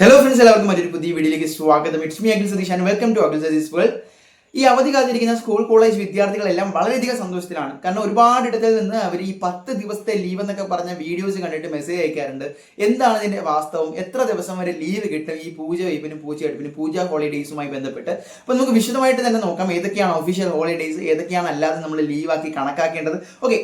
Hello friends, എല്ലാവർക്കും മറ്റൊരു പുതിയ വീഡിയോയിലേക്ക് സ്വാഗതം. It's me Akhil Satheesh and welcome to Akhil Satheesh world. ഈ അവധി കാത്തിരിക്കുന്ന സ്കൂൾ കോളേജ് വിദ്യാർത്ഥികളെല്ലാം വളരെയധികം സന്തോഷത്തിലാണ്. കാരണം ഒരുപാട് ഇടത്തിൽ നിന്ന് അവർ ഈ 10 ദിവസത്തെ ലീവ് എന്നൊക്കെ പറഞ്ഞ വീഡിയോസ് കണ്ടിട്ട് മെസ്സേജ് അയക്കാറുണ്ട്. എന്താണ് ഇതിന്റെ വാസ്തവം, എത്ര ദിവസം വരെ ലീവ് കിട്ടും ഈ പൂജ വയ്പ്പിനും പൂജയെടുപ്പിനും പൂജ ഹോളിഡേയ്സുമായി ബന്ധപ്പെട്ട്. അപ്പോൾ നമുക്ക് വിശദമായിട്ട് തന്നെ നോക്കാം ഏതൊക്കെയാണ് ഒഫീഷ്യൽ ഹോളിഡേയ്സ്, ഏതൊക്കെയാണ് അല്ലാതെ നമ്മൾ ലീവാക്കി കണക്കാക്കേണ്ടത്. ഓക്കെ,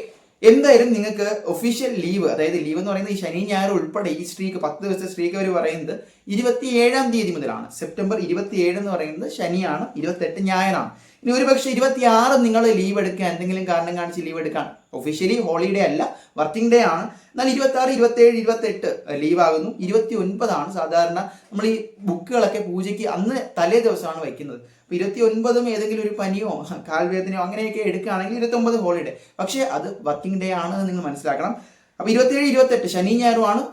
എന്തായാലും നിങ്ങൾക്ക് ഒഫീഷ്യൽ ലീവ്, അതായത് ലീവ് എന്ന് പറയുന്നത് ഈ ശനി ഞായർ ഉൾപ്പെടെ ഈ സ്ട്രീക്ക് 10 ദിവസത്തെ സ്ട്രീക്ക് അവർ പറയുന്നത് 27-ാം തീയതി മുതലാണ്. സെപ്റ്റംബർ 27 എന്ന് പറയുന്നത് ശനിയാണ്, 28 ഞായറാണ്. ഇനി ഒരു പക്ഷേ 26 നിങ്ങൾ ലീവ് എടുക്കുക, എന്തെങ്കിലും കാരണം കാണിച്ച് ലീവ് എടുക്കാൻ, ഒഫീഷ്യലി ഹോളിഡേ അല്ല, വർക്കിംഗ് ഡേ ആണ്. എന്നാൽ 26, 27, 28 ലീവ് ആകുന്നു. 29 സാധാരണ നമ്മൾ ഈ ബുക്കുകളൊക്കെ പൂജയ്ക്ക് അന്ന് തലേ ദിവസമാണ് വയ്ക്കുന്നത്. അപ്പോൾ 29 ഏതെങ്കിലും ഒരു പനിയോ കാൽവേദനയോ അങ്ങനെയൊക്കെ എടുക്കുകയാണെങ്കിൽ 29 ഹോളിഡേ, പക്ഷേ അത് വർക്കിംഗ് ഡേ ആണ് നിങ്ങൾ മനസ്സിലാക്കണം. അപ്പോൾ 27, 28 ശനി ഞായറുമാണ്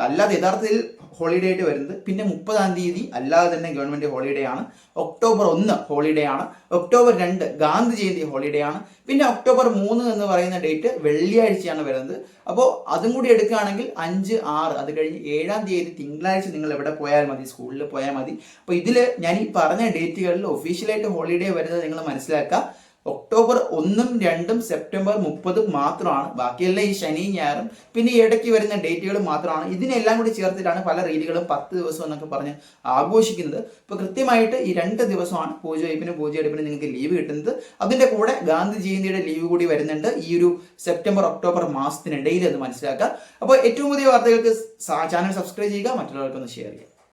അല്ലാതെ യഥാർത്ഥത്തിൽ ഹോളിഡേ ആയിട്ട് വരുന്നത്. പിന്നെ 30-ാം തീയതി അല്ലാതെ തന്നെ ഗവൺമെന്റ് ഹോളിഡേ ആണ്. ഒക്ടോബർ 1 ഹോളിഡേ ആണ്. ഒക്ടോബർ 2 ഗാന്ധി ജയന്തി ഹോളിഡേ ആണ്. പിന്നെ ഒക്ടോബർ 3 എന്ന് പറയുന്ന ഡേറ്റ് വെള്ളിയാഴ്ചയാണ് വരുന്നത്. അപ്പോൾ അതും കൂടി എടുക്കുകയാണെങ്കിൽ 5, 6 അത് കഴിഞ്ഞ് 7-ാം തീയതി തിങ്കളാഴ്ച നിങ്ങൾ എവിടെ പോയാൽ മതി, സ്കൂളിൽ പോയാൽ മതി. അപ്പോൾ ഇതിൽ ഞാൻ ഈ പറഞ്ഞ ഡേറ്റുകളിൽ ഒഫീഷ്യലായിട്ട് ഹോളിഡേ വരുന്നത് നിങ്ങൾ മനസ്സിലാക്കുക. ഒക്ടോബർ 1, 2 സെപ്റ്റംബർ 30 മാത്രമാണ്. ബാക്കിയെല്ലാം ഈ ശനി ഞായറും പിന്നെ ഈ ഇടയ്ക്ക് വരുന്ന ഡേറ്റുകൾ മാത്രമാണ്. ഇതിനെല്ലാം കൂടി ചേർത്തിട്ടാണ് പല രീതികളും 10 ദിവസം എന്നൊക്കെ പറഞ്ഞ് ആഘോഷിക്കുന്നത്. ഇപ്പോൾ കൃത്യമായിട്ട് ഈ 2 ദിവസമാണ് പൂജ വയ്പ്പിനും പൂജയെടുപ്പിനും നിങ്ങൾക്ക് ലീവ് കിട്ടുന്നത്. അതിൻ്റെ കൂടെ ഗാന്ധി ജയന്തിയുടെ ലീവ് കൂടി വരുന്നുണ്ട് ഈ ഒരു സെപ്റ്റംബർ ഒക്ടോബർ മാസത്തിനിടയിൽ, അത് മനസ്സിലാക്കുക. അപ്പോൾ ഏറ്റവും പുതിയ വാർത്തകൾക്ക് ചാനൽ സബ്സ്ക്രൈബ് ചെയ്യുക, മറ്റുള്ളവർക്കൊന്ന് ഷെയർ ചെയ്യുക.